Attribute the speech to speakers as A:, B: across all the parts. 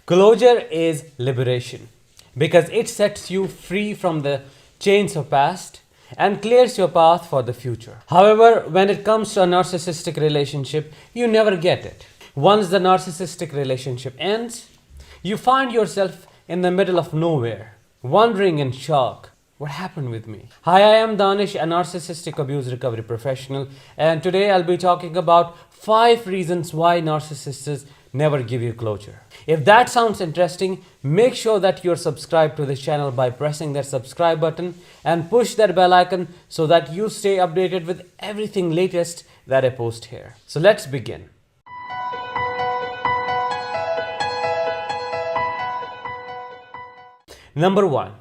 A: Closure is liberation because it sets you free from the chains of past and clears your path for the future. However, when it comes to a narcissistic relationship, you never get it. Once the narcissistic relationship ends, you find yourself in the middle of nowhere, wondering in shock, what happened with me? Hi, I am Danish, a narcissistic abuse recovery professional, and today I'll be talking about 5 reasons why narcissists never give you closure. If that sounds interesting, make sure that you're subscribed to this channel by pressing that subscribe button and push that bell icon so that you stay updated with everything latest that I post here. So let's begin. Number 1.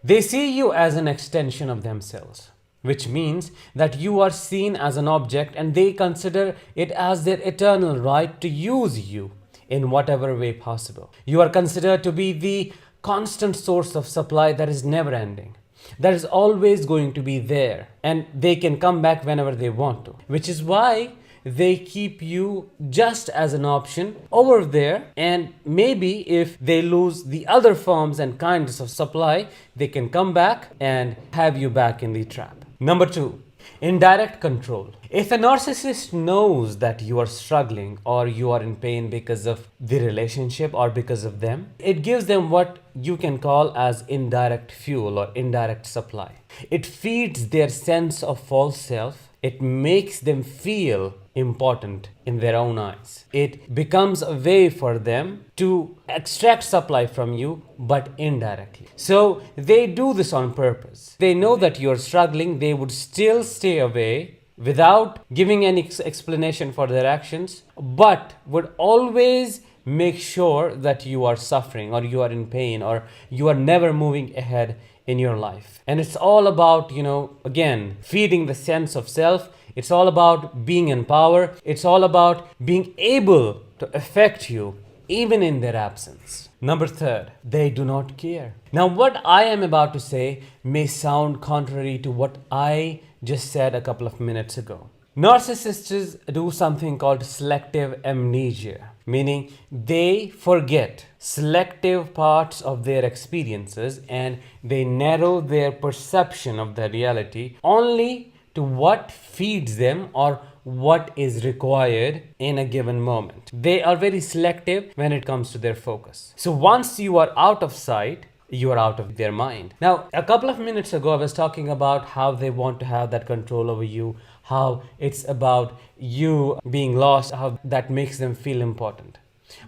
A: They see you as an extension of themselves, which means that you are seen as an object and they consider it as their eternal right to use you in whatever way possible. You are considered to be the constant source of supply that is never ending, that is always going to be there, and they can come back whenever they want to, which is why they keep you just as an option over there, and maybe if they lose the other forms and kinds of supply, they can come back and have you back in the trap. Number 2, indirect control. If a narcissist knows that you are struggling or you are in pain because of the relationship or because of them, it gives them what you can call as indirect fuel or indirect supply. It feeds their sense of false self. It makes them feel important in their own eyes. It becomes a way for them to extract supply from you, but indirectly. So they do this on purpose. They know that you're struggling. They would still stay away without giving any explanation for their actions, but would always make sure that you are suffering or you are in pain or you are never moving ahead in your life. And it's all about, again, feeding the sense of self. It's all about being in power. It's all about being able to affect you even in their absence. Number 3, they do not care. Now, what I am about to say may sound contrary to what I just said a couple of minutes ago. Narcissists do something called selective amnesia, meaning they forget selective parts of their experiences and they narrow their perception of the reality only to what feeds them or what is required in a given moment. They are very selective when it comes to their focus. So once you are out of sight, you are out of their mind. Now, a couple of minutes ago, I was talking about how they want to have that control over you, how it's about you being lost, how that makes them feel important.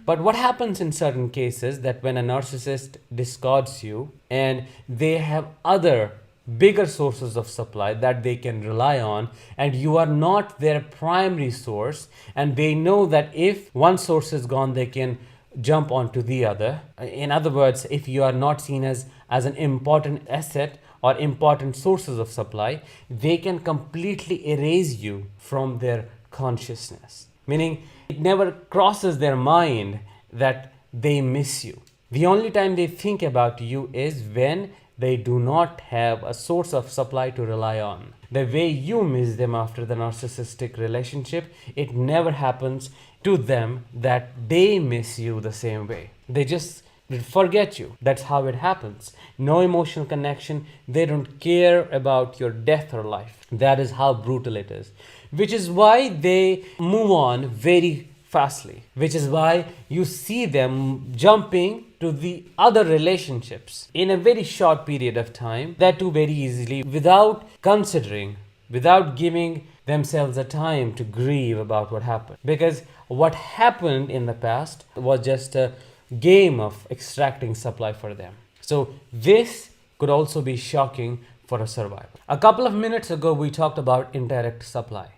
A: But what happens in certain cases that when a narcissist discards you and they have other bigger sources of supply that they can rely on and you are not their primary source, and they know that if one source is gone, they can jump onto the other. In other words, if you are not seen as an important asset or important sources of supply, they can completely erase you from their consciousness. Meaning, it never crosses their mind that they miss you. The only time they think about you is when they do not have a source of supply to rely on. The way you miss them after the narcissistic relationship, it never happens to them that they miss you the same way. They just forget you. That's how it happens. No emotional connection. They don't care about your death or life. That is how brutal it is. Which is why they move on very fastly. Which is why you see them jumping to the other relationships in a very short period of time, that too very easily, without considering, without giving themselves a time to grieve about what happened. Because what happened in the past was just a game of extracting supply for them. So this could also be shocking for a survivor. A couple of minutes ago, we talked about indirect supply.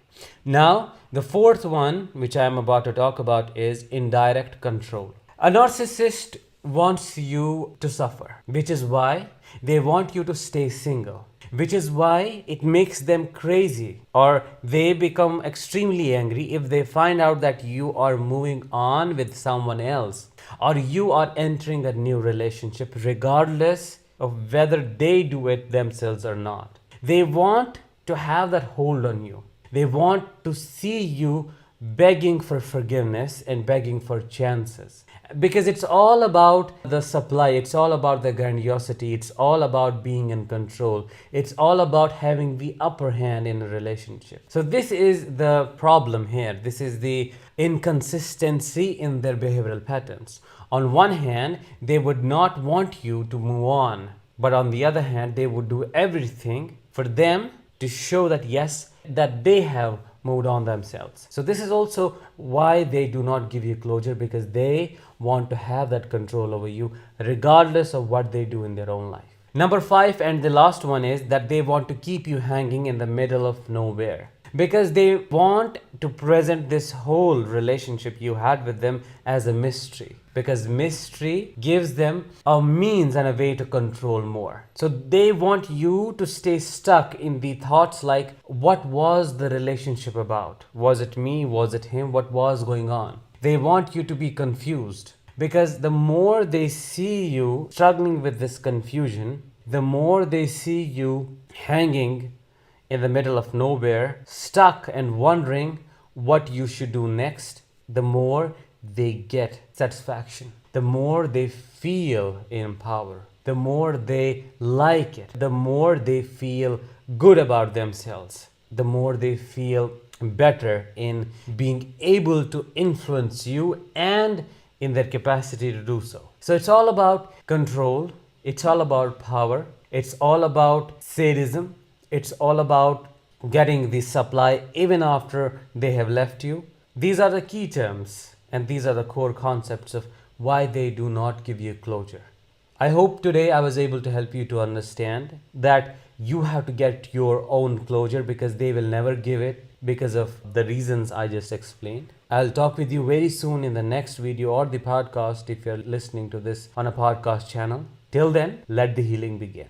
A: Now, the 4th one, which I am about to talk about, is indirect control. A narcissist wants you to suffer, which is why they want you to stay single, which is why it makes them crazy, or they become extremely angry if they find out that you are moving on with someone else or you are entering a new relationship, regardless of whether they do it themselves or not. They want to have that hold on you. They want to see you begging for forgiveness and begging for chances. Because it's all about the supply, it's all about the grandiosity, it's all about being in control, it's all about having the upper hand in a relationship. So, this is the problem here. This is the inconsistency in their behavioral patterns. On one hand, they would not want you to move on, but on the other hand, they would do everything for them to show that yes, that they have moved on themselves. So this is also why they do not give you closure, because they want to have that control over you regardless of what they do in their own life. Number 5, and the last one, is that they want to keep you hanging in the middle of nowhere, because they want to present this whole relationship you had with them as a mystery, because mystery gives them a means and a way to control more. So they want you to stay stuck in the thoughts like, what was the relationship about? Was it me? Was it him? What was going on? They want you to be confused, because the more they see you struggling with this confusion, the more they see you hanging in the middle of nowhere, stuck and wondering what you should do next, the more they get satisfaction, the more they feel in power, the more they like it, the more they feel good about themselves, the more they feel better in being able to influence you and in their capacity to do so. So it's all about control, it's all about power, it's all about sadism, it's all about getting the supply even after they have left you. These are the key terms and these are the core concepts of why they do not give you closure. I hope today I was able to help you to understand that you have to get your own closure, because they will never give it because of the reasons I just explained. I'll talk with you very soon in the next video or the podcast if you're listening to this on a podcast channel. Till then, let the healing begin.